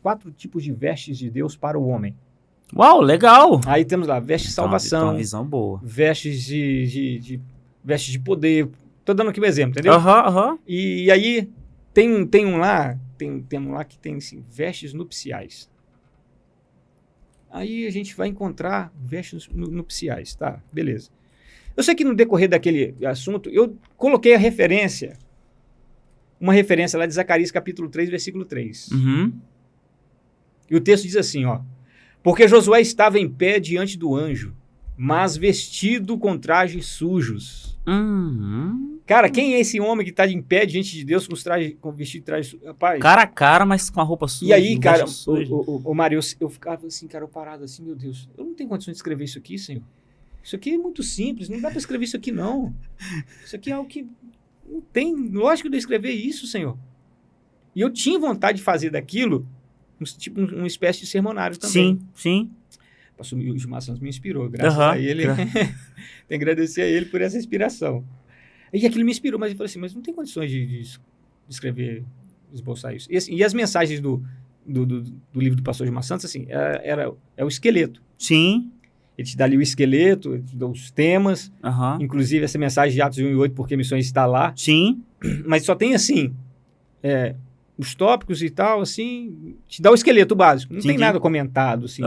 4 tipos de vestes de Deus para o homem. Uau, legal! Aí temos lá, vestes de salvação, Uma visão boa. vestes vestes de poder. Tô dando aqui um exemplo, entendeu? E aí tem um lá que tem assim, vestes nupciais. Aí a gente vai encontrar vestes nupciais, tá? Beleza. Eu sei que no decorrer daquele assunto, eu coloquei uma referência lá de Zacarias capítulo 3, versículo 3. E o texto diz assim, ó: porque Josué estava em pé diante do anjo, mas vestido com trajes sujos. Cara, quem é esse homem que está em pé diante de Deus com vestido de trajes sujos? Rapaz. Cara a cara, mas com a roupa suja. E aí, cara, o Mário, eu ficava assim, cara, eu parado assim, meu Deus, eu não tenho condições de escrever isso aqui, Senhor. Isso aqui é muito simples, não dá para escrever isso aqui, não. Isso aqui é algo que não tem lógico de eu escrever isso, Senhor. E eu tinha vontade de fazer daquilo tipo uma espécie de sermonário também. Sim. O pastor Gilmar Santos me inspirou, graças a ele. Tem que agradecer a ele por essa inspiração. E aquilo me inspirou, mas eu falei assim, mas não tem condições de escrever, esboçar isso. E as mensagens do livro do pastor Gilmar Santos, assim, é o esqueleto. Sim. Ele te dá ali o esqueleto, ele te dá os temas, inclusive essa mensagem de Atos 1:8, porque missões está lá. Sim. Mas só tem assim, os tópicos e tal, assim, te dá o esqueleto básico. Não tem nada comentado, assim.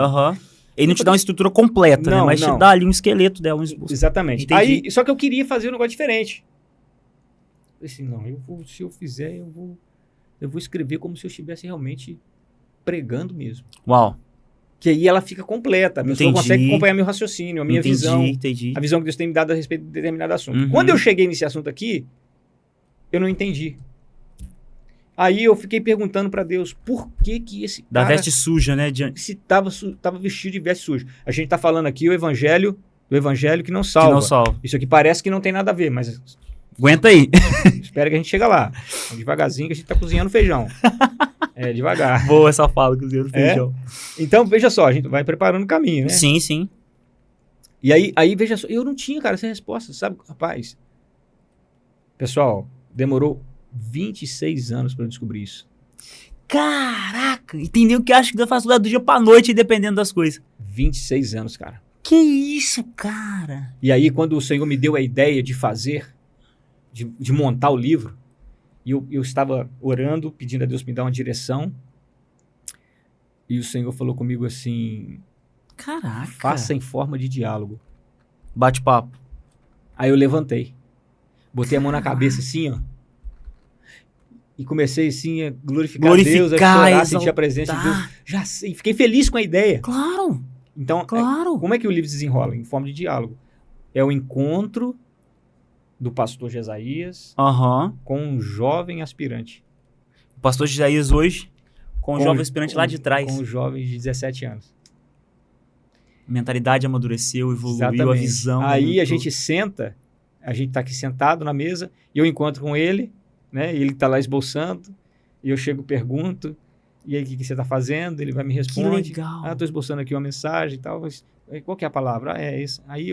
Ele não te dá uma estrutura completa, né? Mas te dá ali um esqueleto dela, um esboço. Exatamente. Aí, só que eu queria fazer um negócio diferente. Eu falei assim, não, se eu fizer, eu vou escrever como se eu estivesse realmente pregando mesmo. Uau. Que aí ela fica completa. A pessoa consegue acompanhar meu raciocínio, a minha visão. A visão que Deus tem me dado a respeito de determinado assunto. Quando eu cheguei nesse assunto aqui, eu não entendi. Aí eu fiquei perguntando para Deus, por que esse da veste suja, né? Se tava vestido de veste suja. A gente tá falando aqui do evangelho que não salva. Que não salva. Isso aqui parece que não tem nada a ver, mas... Aguenta aí. Espera que a gente chega lá. Devagarzinho que a gente tá cozinhando feijão. Devagar. Boa essa fala, cozinhando feijão. Então, veja só, a gente vai preparando o caminho, né? Sim. E aí, veja só, eu não tinha, cara, essa resposta, sabe? Rapaz, pessoal, demorou 26 anos para eu descobrir isso. Caraca! Entendeu que acho que eu faço do dia pra noite, dependendo das coisas. 26 anos, cara. Que isso, cara? E aí, quando o Senhor me deu a ideia de fazer, de montar o livro, e eu estava orando, pedindo a Deus me dar uma direção, e o Senhor falou comigo assim... Caraca! Faça em forma de diálogo. Bate-papo. Aí eu levantei. Botei a mão na cabeça assim, ó. E comecei assim a glorificar a Deus, a chorar, sentir a presença de Deus. Já sei, fiquei feliz com a ideia. Claro! Então, como é que o livro se desenrola? Em forma de diálogo. É o encontro do pastor Jesaías com um jovem aspirante. O pastor Jesaías hoje com um jovem aspirante lá de trás. Com um jovem de 17 anos. Mentalidade amadureceu, evoluiu. Exatamente. A visão. Aí a gente senta, a gente tá aqui sentado na mesa, e eu encontro com ele, né? E ele tá lá esboçando, e eu chego e pergunto, e aí o que você tá fazendo? Ele vai me responder. Que legal. Tô esboçando aqui uma mensagem e tal, mas qual que é a palavra? É isso. Aí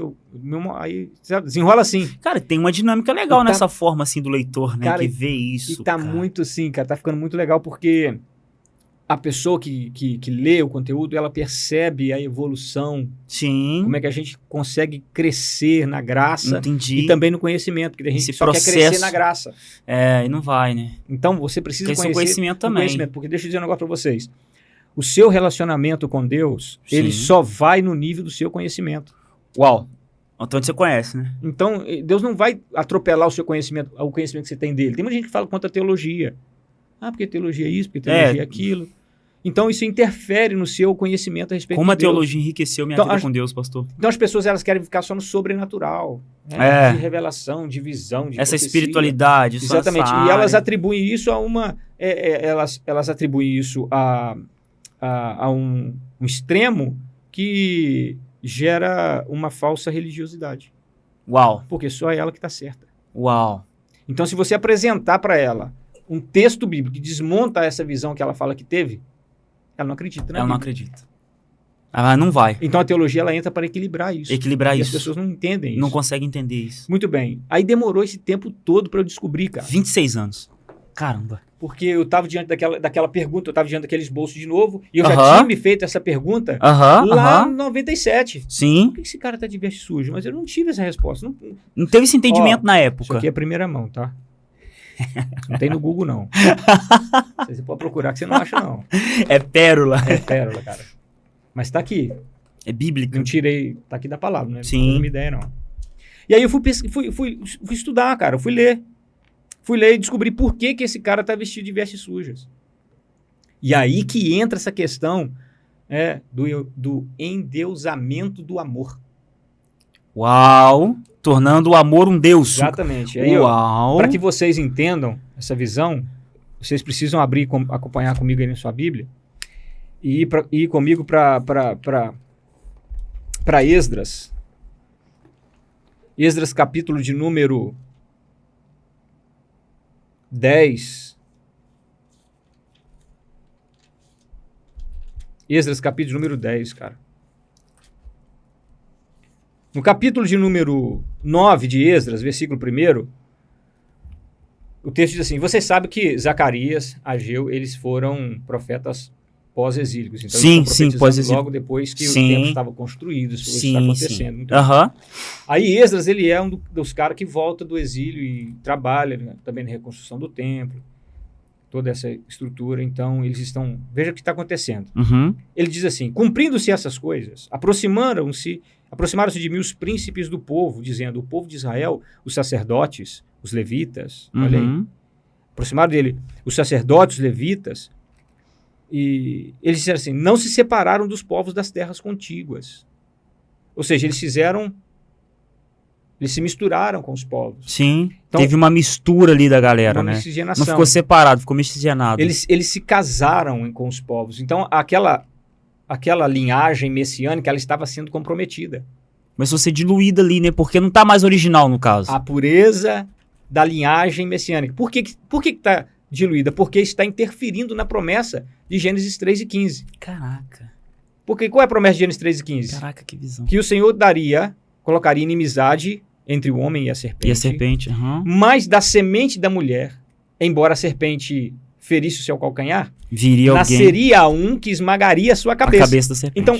sabe, desenrola assim. Cara, tem uma dinâmica legal nessa forma assim do leitor, né? Cara, que vê isso. E tá muito assim, cara, tá ficando muito legal, porque a pessoa que lê o conteúdo, ela percebe a evolução. Sim. Como é que a gente consegue crescer na graça. Entendi. E também no conhecimento, porque a gente só quer crescer na graça. E não vai, né? Então, você precisa conhecer conhecimento também. Porque deixa eu dizer um negócio para vocês. O seu relacionamento com Deus, ele só vai no nível do seu conhecimento. Uau. Então você conhece, né? Então, Deus não vai atropelar o seu conhecimento, o conhecimento que você tem dele. Tem muita gente que fala contra a teologia. Porque teologia é isso, porque teologia é aquilo. Então, isso interfere no seu conhecimento a respeito de Deus. Como a teologia enriqueceu minha vida com Deus, pastor. Então, as pessoas elas querem ficar só no sobrenatural. Né? De revelação, de visão, de essa profecia. Espiritualidade. Exatamente. E elas atribuem isso a uma... elas atribuem isso a um extremo que gera uma falsa religiosidade. Uau. Porque só é ela que está certa. Uau. Então, se você apresentar para ela um texto bíblico que desmonta essa visão que ela fala que teve, ela não acredita. Ela não acredita. Ela não vai. Então a teologia ela entra para equilibrar isso. E as pessoas não entendem isso. Não conseguem entender isso. Muito bem. Aí demorou esse tempo todo para eu descobrir, cara. 26 anos. Caramba. Porque eu estava diante daquela pergunta, eu estava diante daquele esboço de novo, e eu já Aham. tinha me feito essa pergunta Aham, lá aham. em 97. Sim. Por que esse cara tá de veste sujo? Mas eu não tive essa resposta. Não, Não teve esse entendimento Ó, na isso época. aqui é a primeira mão, tá? Não tem no Google, não. Você pode procurar que você não acha, não. É pérola. É pérola, cara. Mas tá aqui. É bíblico. Não tirei. Tá aqui da palavra, né? Sim. Não tenho uma ideia, não. E aí eu fui estudar, cara. Eu fui ler. Fui ler e descobri por que esse cara tá vestido de vestes sujas. E aí que entra essa questão do endeusamento do amor. Uau. Tornando o amor um Deus. Exatamente. Aí, Uau. para que vocês entendam essa visão, vocês precisam acompanhar comigo aí na sua Bíblia e ir comigo para Esdras. Esdras, capítulo de número 10. Esdras, capítulo de número 10, cara. No capítulo de número 9 de Esdras, versículo 1, o texto diz assim: você sabe que Zacarias, Ageu, eles foram profetas pós-exílicos. Então, Sim, eles estão sim, profetizando pós-exílico. logo depois que Sim. o templo estava construído, isso está Sim, acontecendo. sim. Muito Aham. Aí Esdras, ele é um dos caras que volta do exílio e trabalha, né, também na reconstrução do templo, toda essa estrutura. Então, eles estão... Veja o que está acontecendo. Uhum. Ele diz assim: cumprindo-se essas coisas, aproximaram-se de mim os príncipes do povo, dizendo: o povo de Israel, os sacerdotes, os levitas, olha aí, Uhum. aproximaram dele os sacerdotes, os levitas, e eles disseram assim: não se separaram dos povos das terras contíguas. Ou seja, eles se misturaram com os povos. Sim. Então, Teve uma mistura ali da galera, uma né? miscigenação. Não ficou separado, ficou miscigenado. Eles se casaram com os povos. Então, aquela linhagem messiânica, ela estava sendo comprometida. Começou a ser diluída ali, né? Porque não tá mais original, no caso. A pureza da linhagem messiânica. Por que está diluída? Porque está interferindo na promessa de Gênesis 3 e 15. Caraca. Porque qual é a promessa de Gênesis 3 e 15? Caraca, que visão. Que o Senhor colocaria inimizade entre o homem e a serpente. E a serpente, aham. Mas da semente da mulher, embora a serpente ferisse o seu calcanhar, Viria alguém. nasceria um que esmagaria a sua A cabeça. cabeça da serpente. Então,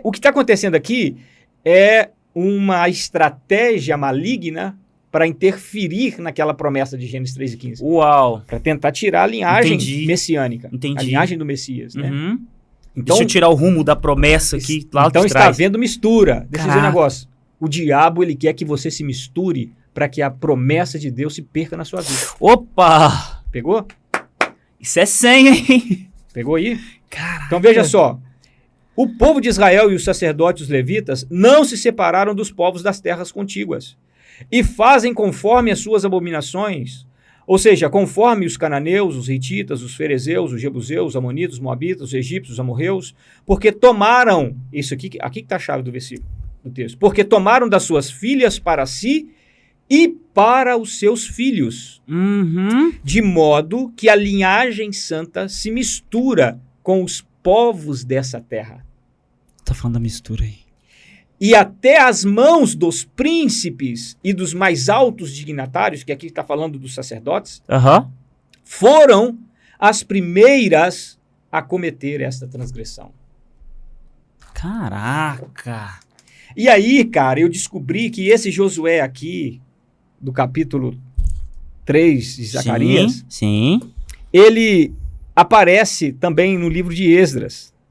o que está acontecendo aqui é uma estratégia maligna para interferir naquela promessa de Gênesis 3 e 15. Uau. Para tentar tirar a linhagem Entendi. messiânica. Entendi. A linhagem do Messias, né? Uhum. Então, Deixa eu tirar o rumo da promessa aqui, lá então de está trás. havendo mistura. Deixa eu dizer um Caraca. negócio. O diabo, ele quer que você se misture para que a promessa de Deus se perca na sua vida. Opa! Pegou? Isso é senha, hein? Pegou aí? Caraca. Então veja só. O povo de Israel e os sacerdotes, os levitas, não se separaram dos povos das terras contíguas e fazem conforme as suas abominações, ou seja, conforme os cananeus, os hititas, os ferezeus, os jebuseus, os amonitas, os moabitas, os egípcios, os amorreus, porque tomaram, isso aqui que está a chave do versículo, do texto, porque tomaram das suas filhas para si e para os seus filhos, Uhum. de modo que a linhagem santa se mistura com os povos dessa terra. Tá falando da mistura aí. E até as mãos dos príncipes e dos mais altos dignatários, que aqui está falando dos sacerdotes, Aham. foram as primeiras a cometer esta transgressão. Caraca. E aí, cara, eu descobri que esse Josué aqui, do capítulo 3 de Zacarias, Sim. ele aparece também no livro de Esdras.